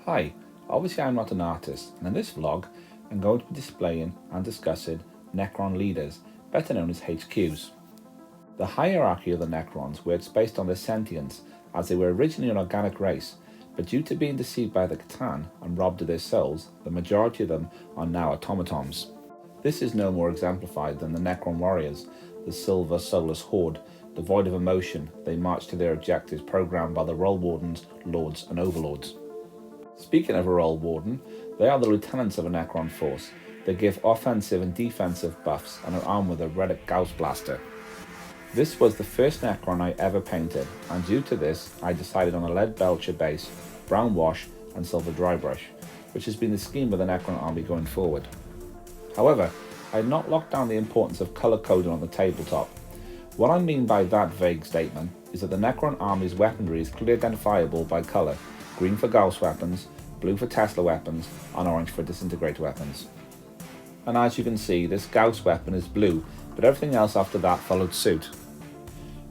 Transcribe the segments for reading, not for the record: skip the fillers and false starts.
Hi, obviously I'm not an artist, and in this vlog I'm going to be displaying and discussing Necron leaders, better known as HQs. The hierarchy of the Necrons works based on their sentience, as they were originally an organic race, but due to being deceived by the Catan and robbed of their souls, the majority of them are now automatons. This is no more exemplified than the Necron warriors, the silver soulless horde. Devoid of emotion, they march to their objectives programmed by the role wardens, lords and overlords. Speaking of a role warden, they are the lieutenants of a Necron force. They give offensive and defensive buffs and are armed with a relic Gauss blaster. This was the first Necron I ever painted, and due to this I decided on a lead belcher base, brown wash and silver dry brush, which has been the scheme of the Necron army going forward. However, I had not locked down the importance of colour coding on the tabletop. What I mean by that vague statement is that the Necron army's weaponry is clearly identifiable by colour: green for Gauss weapons, blue for Tesla weapons, and orange for disintegrator weapons. And as you can see, this Gauss weapon is blue, but everything else after that followed suit.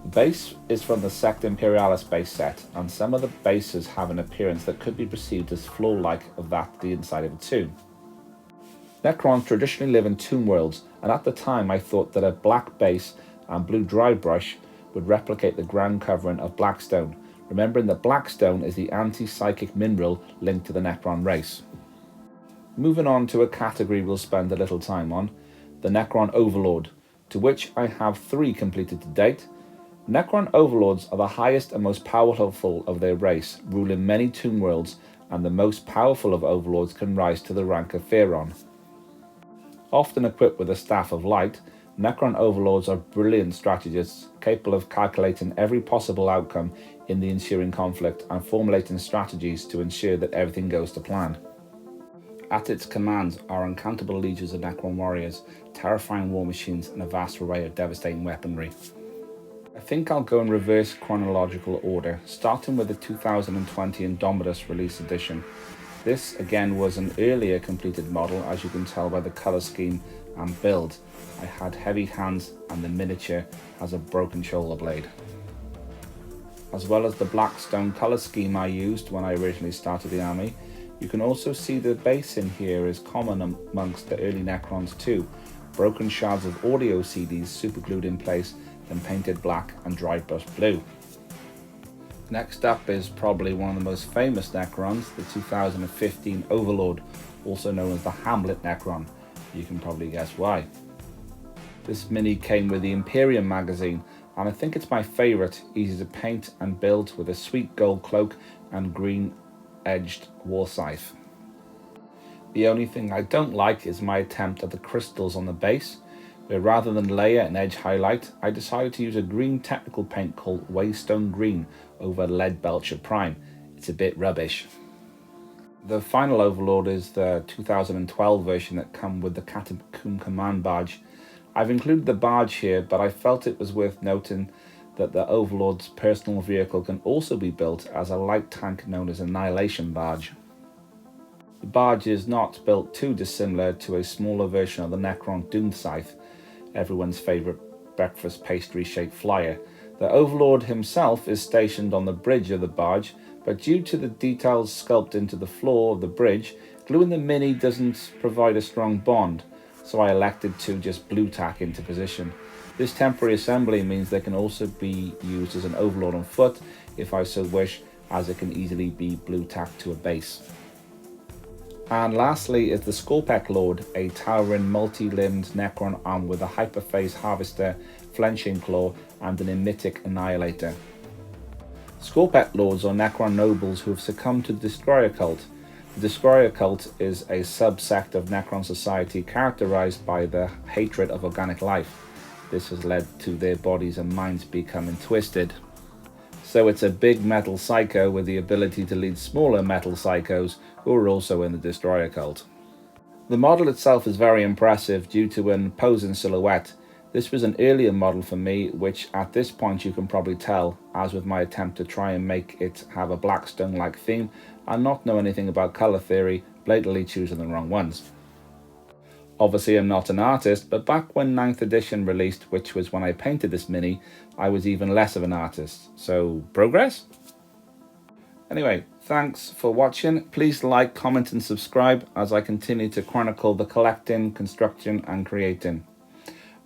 The base is from the Secta Imperialis base set, and some of the bases have an appearance that could be perceived as floor-like of that the inside of a tomb. Necrons traditionally live in tomb worlds, and at the time I thought that a black base and blue dry brush would replicate the ground covering of Blackstone, remembering that Blackstone is the anti-psychic mineral linked to the Necron race. Moving on to a category we'll spend a little time on, the Necron Overlord, to which I have 3 completed to date. Necron Overlords are the highest and most powerful of their race, ruling many tomb worlds, and the most powerful of Overlords can rise to the rank of Pharaon. Often equipped with a Staff of Light, Necron Overlords are brilliant strategists, capable of calculating every possible outcome in the ensuing conflict and formulating strategies to ensure that everything goes to plan. At its command are uncountable legions of Necron warriors, terrifying war machines, and a vast array of devastating weaponry. I think I'll go in reverse chronological order, starting with the 2020 Indomitus release edition. This again was an earlier completed model, as you can tell by the colour scheme and build. I had heavy hands and the miniature has a broken shoulder blade. As well as the Blackstone colour scheme I used when I originally started the army, you can also see the base in here is common amongst the early Necrons too. Broken shards of audio CDs superglued in place, then painted black and dry brush blue. Next up is probably one of the most famous Necrons, the 2015 Overlord, also known as the Hamlet Necron. You can probably guess why. This mini came with the Imperium magazine, and I think it's my favourite, easy to paint and build with a sweet gold cloak and green edged war scythe. The only thing I don't like is my attempt at the crystals on the base, where rather than layer and edge highlight, I decided to use a green technical paint called Waystone Green over Lead Belcher Prime. It's a bit rubbish. The final Overlord is the 2012 version that come with the Catacomb Command badge. I've included the badge here, but I felt it was worth noting that the Overlord's personal vehicle can also be built as a light tank known as Annihilation Barge. The barge is not built too dissimilar to a smaller version of the Necron Doom Scythe, everyone's favourite breakfast pastry shaped flyer. The Overlord himself is stationed on the bridge of the barge, but due to the details sculpted into the floor of the bridge, gluing the mini doesn't provide a strong bond, so I elected to just blue tack into position. This temporary assembly means they can also be used as an Overlord on foot if I so wish, as it can easily be blue tacked to a base. And lastly is the Scorpec Lord, a towering multi-limbed Necron armed with a hyperphase harvester, flenching claw and an emetic annihilator. Scorpec Lords are Necron nobles who have succumbed to the Destroyer cult. The Destroyer cult is a subsect of Necron society characterized by the hatred of organic life. This has led to their bodies and minds becoming twisted. So it's a big metal psycho with the ability to lead smaller metal psychos who are also in the Destroyer cult. The model itself is very impressive due to an imposing silhouette. This was an earlier model for me, which at this point you can probably tell, as with my attempt to try and make it have a Blackstone-like theme and not know anything about colour theory, blatantly choosing the wrong ones. Obviously I'm not an artist, but back when 9th edition released, which was when I painted this mini, I was even less of an artist. So, progress? Anyway, thanks for watching. Please like, comment and subscribe as I continue to chronicle the collecting, construction and creating.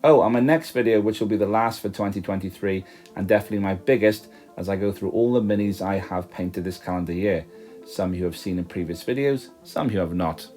Oh, and my next video, which will be the last for 2023 and definitely my biggest, as I go through all the minis I have painted this calendar year. Some you have seen in previous videos, some you have not.